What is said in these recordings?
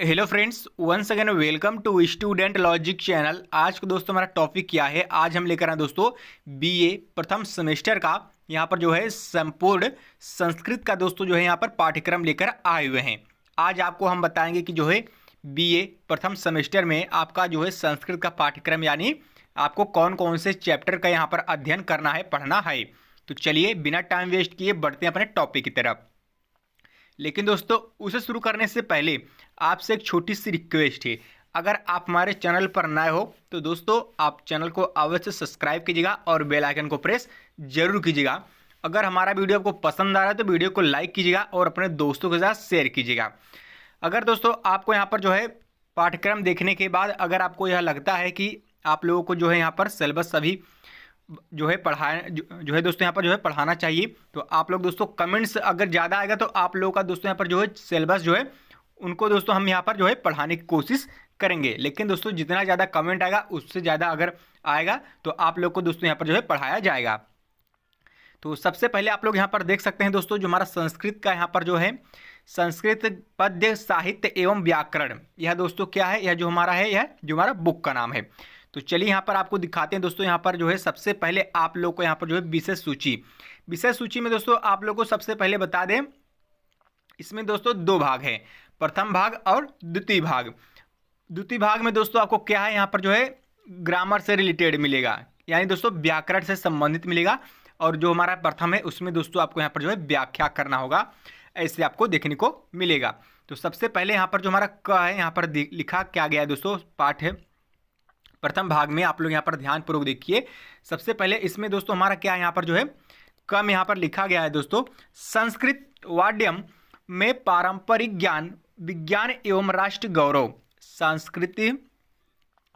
Hello friends, once again welcome to student logic channel. आज को दोस्तों हमारा टॉपिक क्या है? आज हम लेकर आए दोस्तों बीए प्रथम सेमेस्टर का यहाँ पर जो है संपूर्ण संस्कृत का दोस्तों जो है यहाँ पर पाठ्यक्रम लेकर आए हुए हैं। आज आपको हम बताएंगे कि जो है बीए प्रथम सेमेस्टर में आपका जो है संस्कृत का पाठ्यक्रम यानी आपको कौन कौन से चैप्टर का यहाँ पर अध्ययन करना है, पढ़ना है। तो चलिए बिना टाइम वेस्ट किए बढ़ते हैं अपने टॉपिक की तरफ। लेकिन दोस्तों उसे शुरू करने से पहले आपसे एक छोटी सी रिक्वेस्ट है। अगर आप हमारे चैनल पर नए हो तो दोस्तों आप चैनल को अवश्य सब्सक्राइब कीजिएगा और बेल आइकन को प्रेस जरूर कीजिएगा। अगर हमारा वीडियो आपको पसंद आ रहा है तो वीडियो को लाइक कीजिएगा और अपने दोस्तों के साथ शेयर कीजिएगा। अगर दोस्तों आपको यहाँ पर जो है पाठ्यक्रम देखने के बाद अगर आपको यह लगता है कि आप लोगों को जो है यहाँ पर सिलेबस सभी जो है पढ़ाए जो है दोस्तों यहाँ पर जो है पढ़ाना चाहिए, तो आप लोग दोस्तों कमेंट्स अगर ज़्यादा आएगा तो आप लोगों का दोस्तों यहाँ पर जो है सिलेबस जो है उनको दोस्तों हम यहाँ पर जो है पढ़ाने की कोशिश करेंगे। लेकिन दोस्तों जितना ज़्यादा कमेंट आएगा उससे ज़्यादा अगर आएगा तो आप लोग को दोस्तों यहाँ पर जो है पढ़ाया जाएगा। तो सबसे पहले आप लोग यहाँ पर देख सकते हैं दोस्तों जो हमारा संस्कृत का यहाँ पर जो है संस्कृत पद्य साहित्य एवं व्याकरण, यह दोस्तों क्या है, यह जो हमारा है, यह जो हमारा बुक का नाम है। तो चलिए यहाँ पर आपको दिखाते हैं दोस्तों। यहाँ पर जो है सबसे पहले आप लोग को यहाँ पर जो है विषय सूची में दोस्तों आप लोग को सबसे पहले बता दें, इसमें दोस्तों दो भाग है, प्रथम भाग और द्वितीय भाग। द्वितीय भाग में दोस्तों आपको क्या है, यहाँ पर जो है ग्रामर से रिलेटेड मिलेगा, यानी दोस्तों व्याकरण से संबंधित मिलेगा। और जो हमारा प्रथम है उसमें दोस्तों आपको यहाँ पर जो है व्याख्या करना होगा, ऐसे आपको देखने को मिलेगा। तो सबसे पहले यहाँ पर जो हमारा क है, यहाँ पर लिखा क्या गया है दोस्तों, पाठ है प्रथम भाग में। आप लोग यहाँ पर ध्यानपूर्वक देखिए। सबसे पहले इसमें दोस्तों हमारा क्या है, यहाँ पर जो है कम यहाँ पर लिखा गया है दोस्तों, संस्कृत वाड्यम में पारंपरिक ज्ञान विज्ञान एवं राष्ट्र गौरव।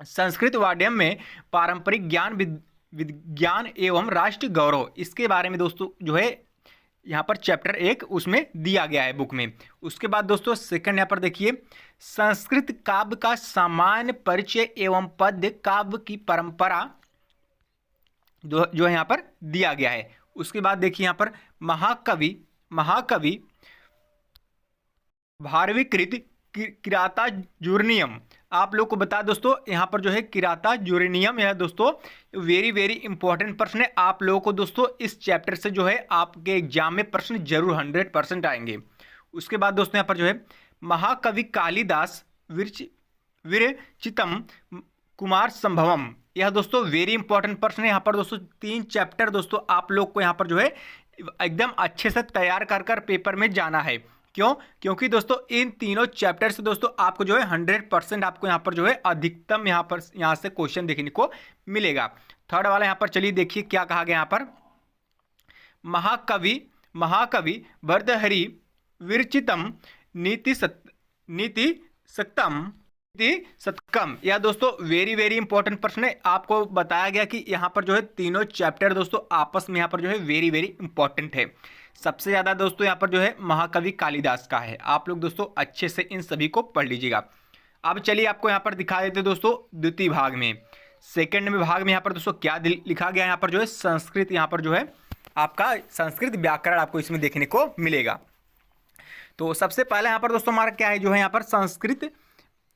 संस्कृत वाड्यम में पारंपरिक ज्ञान विज्ञान एवं राष्ट्र गौरव, इसके बारे में दोस्तों जो है यहाँ पर चैप्टर 1 उसमें दिया गया है बुक में। उसके बाद दोस्तों सेकंड यहाँ पर देखिए, संस्कृत काव्य का सामान्य परिचय एवं पद्य काव्य की परंपरा जो है यहाँ पर दिया गया है। उसके बाद देखिए यहाँ पर महाकवि भारवीकृत किराता जूर्नियम, आप लोग को बता दोस्तों यहाँ पर जो है किराता जूर्नियम, यह दोस्तों वेरी इंपॉर्टेंट प्रश्न है। आप लोगों को दोस्तों इस चैप्टर से जो है आपके एग्जाम में प्रश्न जरूर 100% आएंगे। उसके बाद दोस्तों यहाँ पर जो है महाकवि कालिदास विरचितम कुमार संभवम, यह दोस्तों वेरी इंपॉर्टेंट प्रश्न है। यहाँ पर दोस्तों 3 चैप्टर दोस्तों आप लोग को यहाँ पर जो है एकदम अच्छे से तैयार कर पेपर में जाना है। क्यों? क्योंकि दोस्तों इन तीनों चैप्टर से दोस्तों आपको जो है 100% आपको यहाँ पर जो है अधिकतम यहाँ से क्वेश्चन देखने को मिलेगा। थर्ड वाला यहाँ पर चलिए देखिए क्या कहा गया यहाँ पर, महाकवि भर्तृहरि विरचितम नीति शतकम, यह दोस्तों वेरी इंपॉर्टेंट प्रश्न है। आपको बताया गया कि यहाँ पर जो है तीनों चैप्टर दोस्तों आपस में यहाँ पर जो है वेरी इंपॉर्टेंट है। सबसे ज़्यादा दोस्तों यहाँ पर जो है महाकवि कालिदास का है। आप लोग दोस्तों अच्छे से इन सभी को पढ़ लीजिएगा। अब चलिए आपको यहाँ पर दिखा देते दोस्तों द्वितीय भाग में, सेकंड में भाग में यहाँ पर दोस्तों क्या लिखा गया, यहाँ पर जो है संस्कृत, यहाँ पर जो है आपका संस्कृत व्याकरण आपको इसमें देखने को मिलेगा। तो सबसे पहले यहाँ पर दोस्तों हमारा क्या है, जो है यहाँ पर संस्कृत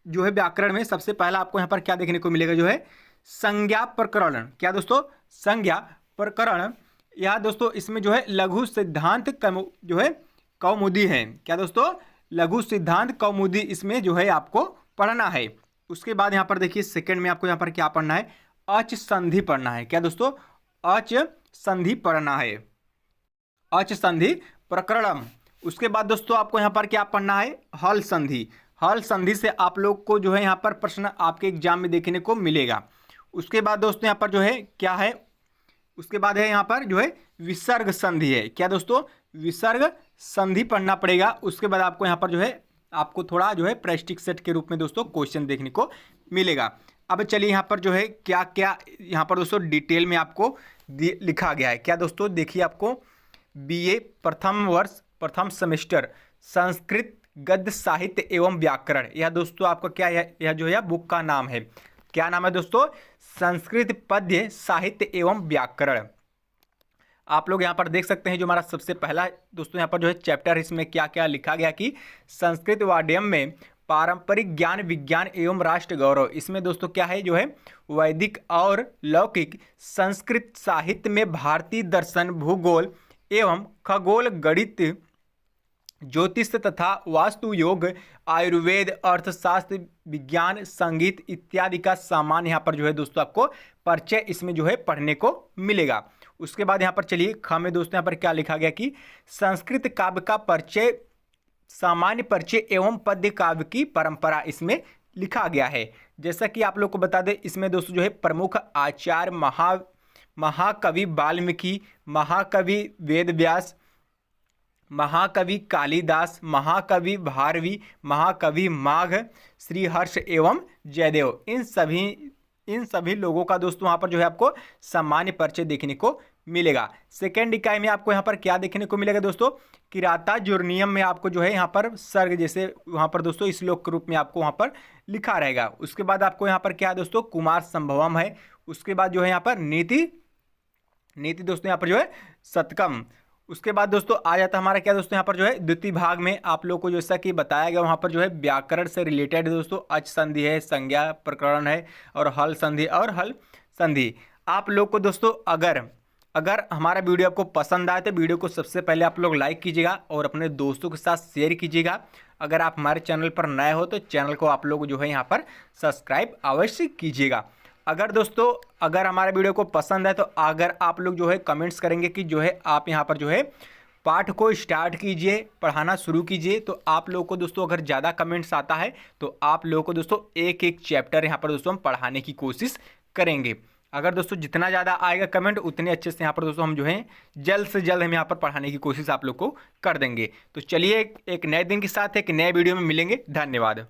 जो है व्याकरण में सबसे पहला आपको यहाँ पर क्या देखने को मिलेगा, जो है संज्ञा प्रकरण। क्या दोस्तों? संज्ञा प्रकरण, यह दोस्तों इसमें जो है लघु सिद्धांत जो है कौमुदी है। क्या दोस्तों? लघु सिद्धांत कौमुदी इसमें जो है आपको पढ़ना है। उसके बाद यहाँ पर देखिए सेकंड में आपको यहाँ पर क्या पढ़ना है, अच संधि पढ़ना है। क्या दोस्तों? अच संधि पढ़ना है, अच संधि प्रकरणम। उसके बाद दोस्तों आपको यहाँ पर क्या पढ़ना है, हल संधि। हल संधि से आप लोग को जो है यहाँ पर प्रश्न आपके एग्जाम में देखने को मिलेगा। उसके बाद दोस्तों यहाँ पर जो है क्या है, उसके बाद है यहाँ पर जो है विसर्ग संधि है। क्या दोस्तों? विसर्ग संधि पढ़ना पड़ेगा। उसके बाद आपको यहाँ पर जो है आपको थोड़ा जो है प्रैक्टिस सेट के रूप में दोस्तों क्वेश्चन देखने को मिलेगा। अब चलिए यहाँ पर जो है क्या क्या यहाँ पर दोस्तों डिटेल में आपको लिखा गया है। क्या दोस्तों? देखिए आपको बीए प्रथम वर्ष प्रथम सेमेस्टर संस्कृत गद्य साहित्य एवं व्याकरण, यह दोस्तों आपका क्या है, यह जो है बुक का नाम है। क्या नाम है दोस्तों? संस्कृत पद्य साहित्य एवं व्याकरण। आप लोग यहाँ पर देख सकते हैं जो हमारा सबसे पहला दोस्तों यहाँ पर जो है चैप्टर, इसमें क्या क्या लिखा गया कि संस्कृत वाड्यम में पारंपरिक ज्ञान विज्ञान एवं राष्ट्र गौरव। इसमें दोस्तों क्या है जो है वैदिक और लौकिक संस्कृत साहित्य में भारतीय दर्शन, भूगोल एवं खगोल, गणित, ज्योतिष तथा वास्तु, योग, आयुर्वेद, अर्थशास्त्र, विज्ञान, संगीत इत्यादि का सामान्य यहाँ पर जो है दोस्तों आपको परिचय इसमें जो है पढ़ने को मिलेगा। उसके बाद यहाँ पर चलिए ख में दोस्तों यहाँ पर क्या लिखा गया कि संस्कृत काव्य का परिचय, सामान्य परिचय एवं पद्य काव्य की परंपरा इसमें लिखा गया है। जैसा कि आप लोग को बता दें इसमें दोस्तों जो है प्रमुख आचार्य महाकवि वाल्मीकि, महाकवि वेदव्यास, महाकवि कालिदास, महाकवि भारवी, महाकवि माघ, श्रीहर्ष एवं जयदेव, इन सभी लोगों का दोस्तों वहाँ पर जो है आपको सामान्य परिचय देखने को मिलेगा। सेकेंड इकाई में आपको यहाँ पर क्या देखने को मिलेगा दोस्तों, किराता जुर्नियम में आपको जो है यहाँ पर सर्ग जैसे वहाँ पर दोस्तों श्लोक के रूप में आपको वहाँ पर लिखा रहेगा। उसके बाद आपको यहाँ पर क्या दोस्तों कुमार संभवम है। उसके बाद जो है यहाँ पर नीति दोस्तों यहाँ पर जो है शतकम। उसके बाद दोस्तों आ जाता है हमारा क्या दोस्तों यहाँ पर जो है द्वितीय भाग में आप लोग को जैसा कि बताया गया वहाँ पर जो है व्याकरण से रिलेटेड दोस्तों अच संधि है, संज्ञा प्रकरण है और हल संधि और हल संधि। आप लोग को दोस्तों अगर हमारा वीडियो आपको पसंद आए तो वीडियो को सबसे पहले आप लोग लाइक कीजिएगा और अपने दोस्तों के साथ शेयर कीजिएगा। अगर आप हमारे चैनल पर नए हो तो चैनल को आप लोग जो है यहाँ पर सब्सक्राइब अवश्य कीजिएगा। अगर हमारे वीडियो को पसंद है तो अगर आप लोग जो है कमेंट्स करेंगे कि जो है आप यहाँ पर जो है पाठ को स्टार्ट कीजिए, पढ़ाना शुरू कीजिए, तो आप लोगों को दोस्तों अगर ज़्यादा कमेंट्स आता है तो आप लोगों को दोस्तों एक एक चैप्टर यहाँ पर दोस्तों हम पढ़ाने की कोशिश करेंगे। अगर दोस्तों जितना ज़्यादा आएगा कमेंट उतने अच्छे से यहाँ पर दोस्तों हम जो है जल्द से जल्द हम यहाँ पर पढ़ाने की कोशिश आप लोग को कर देंगे। तो चलिए एक नए दिन के साथ एक नए वीडियो में मिलेंगे। धन्यवाद।